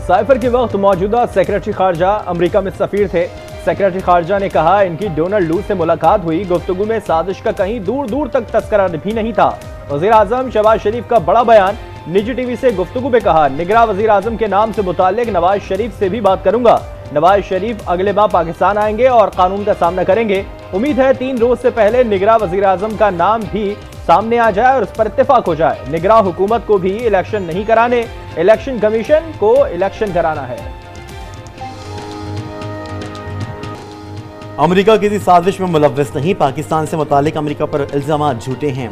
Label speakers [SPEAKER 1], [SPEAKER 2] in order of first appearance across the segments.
[SPEAKER 1] Cipher के वक्त मौजूदा सेक्रेटरी खारजा अमेरिका में सफीर थे। सेक्रेटरी खारजा ने कहा इनकी डोनाल्ड लू से मुलाकात हुई, गुफ्तगू में साजिश का कहीं दूर दूर तक तस्करा भी नहीं था। वजीर आजम शहबाज शरीफ का बड़ा बयान, निजी टीवी से गुफ्तगू में कहा निगरां वजीर आजम के नाम से मुताल्लिक नवाज शरीफ से भी बात करूंगा। नवाज शरीफ अगले माह पाकिस्तान आएंगे और कानून का सामना करेंगे। उम्मीद है 3 रोज से पहले निगरां वजीर आजम का नाम भी सामने आ जाए और उस पर इत्तेफाक हो जाए। निगरां हुकूमत को भी इलेक्शन नहीं कराने, इलेक्शन कमीशन को इलेक्शन कराना है।
[SPEAKER 2] अमेरिका किसी साजिश में मुलव्वस नहीं, पाकिस्तान से मुतालिक अमेरिका पर इल्जाम झूठे हैं।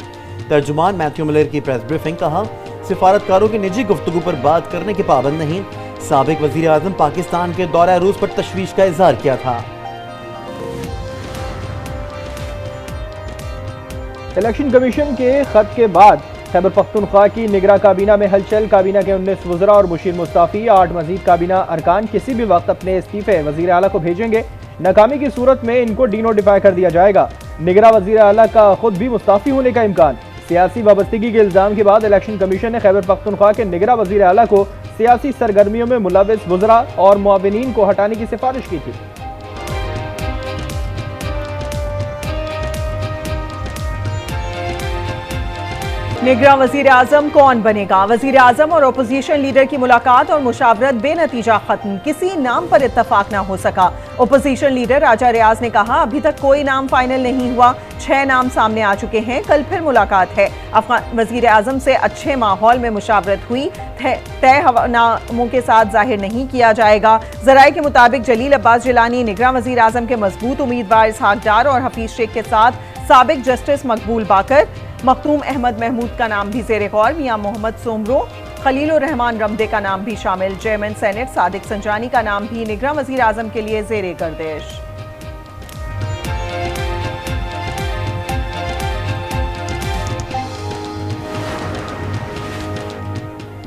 [SPEAKER 2] तर्जुमान मैथ्यू मिलर की प्रेस ब्रीफिंग, कहा सिफारतकारों की निजी गुफ्तगू पर बात करने के पाबंद नहीं। साबिक वजीर आजम पाकिस्तान के दौरे रूस पर तशवीश का इजहार किया था।
[SPEAKER 1] इलेक्शन कमीशन के खत के बाद खैबर पख्तूनख्वा की निगरां काबीना में हलचल। काबीना के 19 वज़रा और मुशीर मुस्ताफी 8 मजीद काबीना अरकान किसी भी वक्त अपने इस्तीफे वजीर आला को भेजेंगे। नाकामी की सूरत में इनको डीनोटिफाई कर दिया जाएगा। निगरां वजीर आला का खुद भी मुस्ताफी होने का इम्कान। सियासी वाबस्तगी के इल्जाम के बाद इलेक्शन कमीशन ने खैबर पख्तूनख्वा के निगरां वजीर आला को सियासी सरगर्मियों में मुलव्वस वज़रा और मुआविनीन को हटाने की सिफारिश की थी।
[SPEAKER 3] निगरां वजीर आजम कौन बनेगा? वजीर आजम और अपोजिशन लीडर की मुलाकात और मुशावरत बेनतीजा खत्म, किसी नाम पर इत्तफाक ना हो सका। अपोजिशन लीडर राजा रियाज ने कहा अभी तक कोई नाम फाइनल नहीं हुआ, 6 नाम सामने आ चुके हैं, कल फिर मुलाकात है। अफगान वजीर आजम से अच्छे माहौल में मुशावरत हुई, तय नामों के साथ जाहिर नहीं किया जाएगा। जराये के मुताबिक जलील अब्बास जिलानी निगरां वजीर आजम के मजबूत उम्मीदवार इसहाक डार और हफीज शेख के साथ साबिक जस्टिस मकबूल बाकर, मखदूम अहमद महमूद का नाम भी ज़ेरे गौर, मियां मोहम्मद सोमरो, खलीलुर रहमान रमदे का नाम भी शामिल, चेयरमैन सेनेट सादिक संजानी का नाम भी निगरां वजीर आजम के लिए ज़ेरे गर्दिश।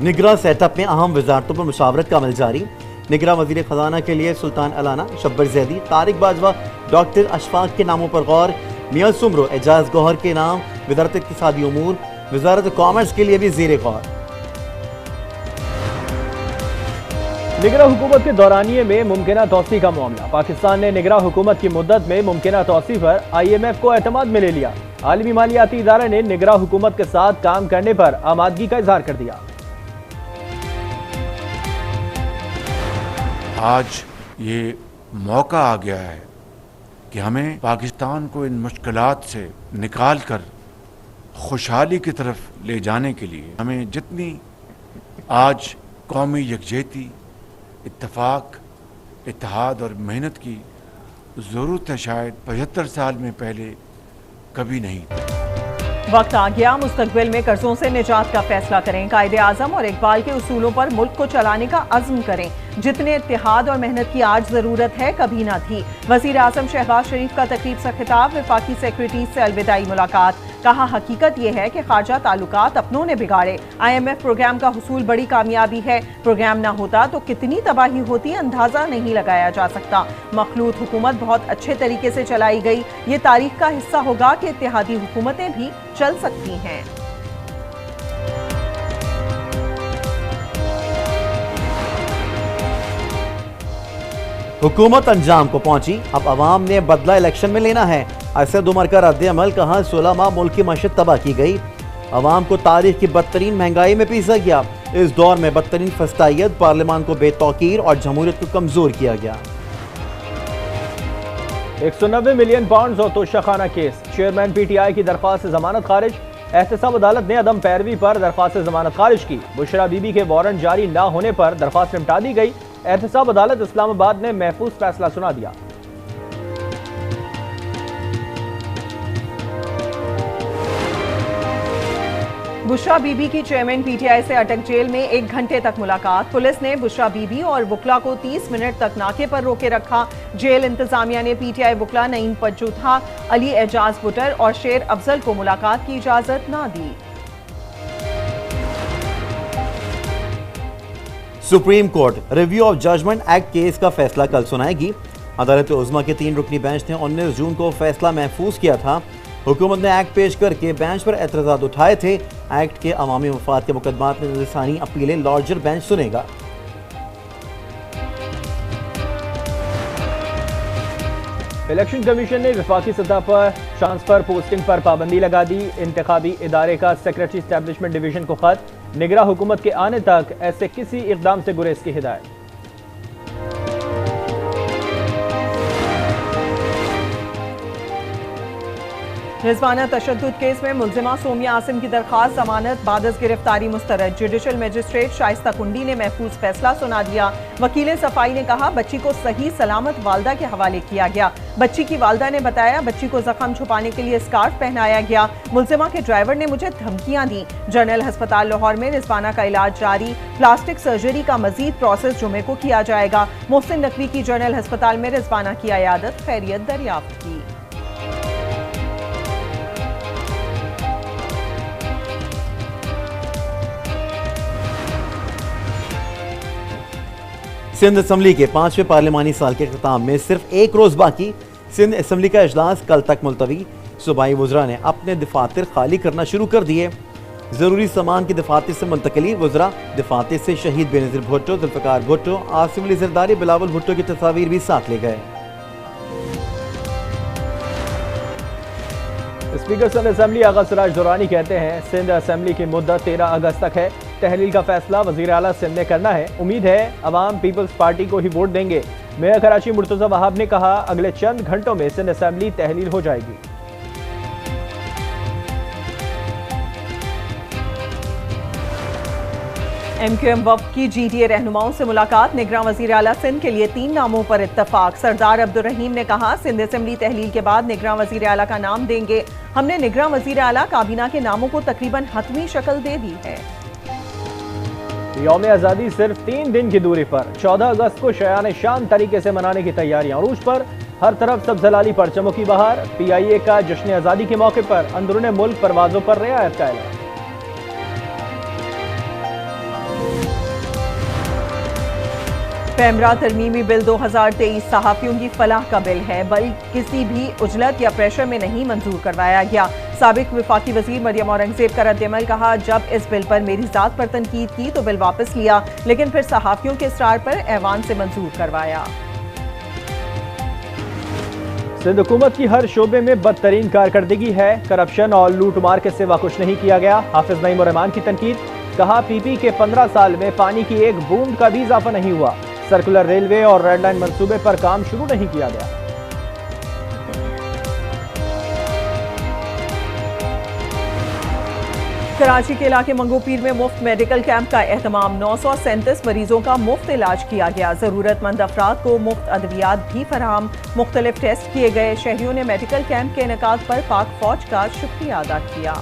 [SPEAKER 2] निगरां सेटअप में अहम वजारतों पर मुशावरत का अमल जारी। निगरां वजीर खजाना के लिए सुल्तान अलाना, शब्बर जैदी, तारिक बाजवा, डॉक्टर अशफाक के नामों पर गौर। मियां सुमरो, एजाज गौहर के नाम वजारत इक्तिसादी उमूर, वजारत कॉमर्स के लिए भी ज़ेरे गौर।
[SPEAKER 1] निगरां हुकूमत के दौरानिये में मुमकिना तोसी का मामला। पाकिस्तान ने निगरां हुकूमत की मुद्दत में मुमकिना तोसी पर IMF को एतमाद में ले लिया। आलमी मालियाती इदारे ने निगरां हुकूमत के साथ काम करने पर आमादगी का इजहार कर दिया।
[SPEAKER 4] आज ये मौका आ गया है कि हमें पाकिस्तान को इन मुश्किलात से निकाल कर खुशहाली की तरफ ले जाने के लिए हमें जितनी आज कौमी यकजहती, इत्तफाक, इत्तेहाद और मेहनत की ज़रूरत है, शायद 75 साल में पहले कभी नहीं।
[SPEAKER 3] वक्त आ गया मुस्तकबिल में कर्जों से निजात का फैसला करें। कायदे आज़म और इकबाल के उसूलों पर मुल्क को चलाने का अज़्म करें। जितने इत्तेहाद और मेहनत की आज ज़रूरत है कभी ना थी। वज़ीर आज़म शहबाज शरीफ का तकरीब से खिताब, वफाकी सेक्रेटरी से अलविदाई मुलाकात। कहा हकीकत यह है कि खारजा ताल्लुकात अपनों ने बिगाड़े। IMF प्रोग्राम का हुसूल बड़ी कामयाबी है। प्रोग्राम ना होता तो कितनी तबाही होती अंदाजा नहीं लगाया जा सकता। मखलूत हुकूमत बहुत अच्छे तरीके से चलाई गई। ये तारीख का हिस्सा होगा कि इत्तेहादी हुकूमतें भी चल सकती हैं।
[SPEAKER 2] हुकूमत अंजाम को पहुंची, अब अवाम ने बदला इलेक्शन में लेना है। असद उमर का रद्द अमल, कहा 16 माह मुल्क की मशत तबाह की गई। अवाम को तारीख की बदतरीन महंगाई में पीसा गया। इस दौर में बदतरीन फस्तायत, पार्लियामान को बेतौकीर और जमहूरियत को कमजोर किया गया।
[SPEAKER 1] 190 मिलियन पाउंड और तोशाखाना केस। चेयरमैन PTI की दरख्वास्त से जमानत खारिज। एहतसाब अदालत ने अदम पैरवी पर दरख्वास्त से जमानत खारिज की। बुशरा बीबी के वारंट जारी न होने पर दरख्वास्त निपटा दी गई। एहतसाब अदालत इस्लामाबाद ने महफूज फैसला सुना दिया।
[SPEAKER 3] बुशरा बीबी की चेयरमैन PTI से अटक जेल में 1 घंटे तक मुलाकात। पुलिस ने बुशरा बीबी और वुकला को 30 मिनट तक नाके पर रोके रखा। जेल इंतजामिया ने PTI वुकला नईम पज्जूथा, अली एजाज बुटर और शेर अफजल को मुलाकात की इजाजत ना दी।
[SPEAKER 2] Supreme court review of judgment act case का फैसला कल सुनाएगी। अदालत उज़्मा के 3 रुकनी बेंच ने 19 जून को फैसला महफूज किया था। हुकूमत ने एक्ट पेश करके बेंच पर एतराज़ात उठाए थे। एक्ट के अवामी मफाद के मुकदमात में नज़रसानी अपीलें लार्जर बेंच सुनेगा।
[SPEAKER 1] इलेक्शन कमीशन ने वफाकी सतह पर ट्रांसफर पोस्टिंग पर पाबंदी लगा दी। इंतखाबी इदारे का सेक्रेटरी एस्टैब्लिशमेंट डिवीजन को खत, निगरां हुकूमत के आने तक ऐसे किसी इकदाम से गुरेज की हिदायत।
[SPEAKER 3] रिजवाना तशद्दुद केस में मुल्जिमा सोमिया आसिम की दरखास्त जमानत बादस गिरफ्तारी मुस्तरद। जुडिशल मजिस्ट्रेट शाइस्ता कुंडी ने महफूज फैसला सुना दिया। वकील सफाई ने कहा बच्ची को सही सलामत वालदा के हवाले किया गया। बच्ची की वालदा ने बताया बच्ची को जख्म छुपाने के लिए स्कार्फ पहनाया गया। मुल्जिमा के ड्राइवर ने मुझे धमकियां दी। जनरल अस्पताल लाहौर में रिजवाना का इलाज जारी। प्लास्टिक सर्जरी का मजीद प्रोसेस जुमे को किया जाएगा। मोहसिन नकवी की जनरल अस्पताल में रिजवाना की अयादत, खैरियत दरियाफ्त की।
[SPEAKER 2] सिंध असम्बली के 5वें पार्लिमानी साल के अख्ताम में सिर्फ एक रोज बाकी। सिंध असम्बली का इजलास कल तक मुलतवी। सूबाई वुज़रा ने अपने दफातर खाली करना शुरू कर दिए। जरूरी सामान की दफातर से मुंतकली। वुज़रा दफातर से शहीद बेनज़ीर भुट्टो, जुल्फ़िकार भुट्टो, आसिफ अली ज़रदारी, बिलावल भुट्टो की तस्वीर भी साथ ले गए।
[SPEAKER 1] स्पीकर सिंध असम्बली आगा सिराज दुरानी कहते हैं सिंध असम्बली की मुद्दत 13 अगस्त तक है। तहलील का फैसला वज़ीर आला सिंध ने करना है। उम्मीद है अवाम पीपल्स पार्टी को ही वोट देंगे। मेयर कराची मुर्तज़ा वहाब ने कहा अगले चंद घंटों में सिंध असम्बली तहलील हो जाएगी।
[SPEAKER 3] MQM वफ़द की GTA रहनुमाओं से मुलाकात। निगरां वज़ीर आला सिंध के लिए 3 नामों पर इत्तफाक। सरदार अब्दुल रहीम ने कहा सिंध असम्बली तहलील के बाद निगरां वज़ीर आला का नाम देंगे। हमने निगरां वज़ीर आला काबीना के नामों को तकरीबन हतमी शक्ल दे दी है।
[SPEAKER 1] यौम आज़ादी सिर्फ 3 दिन की दूरी पर 14 अगस्त को शयान शान तरीके से मनाने की तैयारियां अरूज पर। हर तरफ सब्ज़लाली परचमों की बहार। PIA का जश्न आज़ादी के मौके पर अंदरूने मुल्क परवाजों पर रियायत का ऐलान।
[SPEAKER 3] पैमरा तरमीमी बिल 2023 सहाफ़ियों की फलाह का बिल है, बल्कि किसी भी उजलत या प्रेशर में नहीं मंजूर करवाया गया। साबिक वफाकी वजीर मरियम औरंगजेब का रद्द-ए-अमल। कहा जब इस बिल पर मेरी जात पर तनकीद की तो बिल वापस लिया, लेकिन फिर सहाफ़ियों के इसरार पर ऐवान से मंजूर करवाया।
[SPEAKER 1] सिंध हुकूमत की हर शोबे में बदतरीन कारकर्दगी है। करप्शन और लूट मार के सिवा कुछ नहीं किया गया। हाफिज नईम रहमान की तनकीद। कहा PP के 15 साल में पानी की एक बूंद का भी इजाफा नहीं हुआ। सर्कुलर रेलवे और रेड लाइन मंसूबे पर काम शुरू नहीं किया गया।
[SPEAKER 3] कराची के इलाके मंगोपीर में मुफ्त मेडिकल कैंप का एहतमाम। 937 मरीजों का मुफ्त इलाज किया गया। जरूरतमंद अफराद को मुफ्त अद्वियात भी फराहम। मुख्तलिफ टेस्ट किए गए। शहरियों ने मेडिकल कैंप के इनेकाद पर पाक फौज का शुक्रिया अदा किया।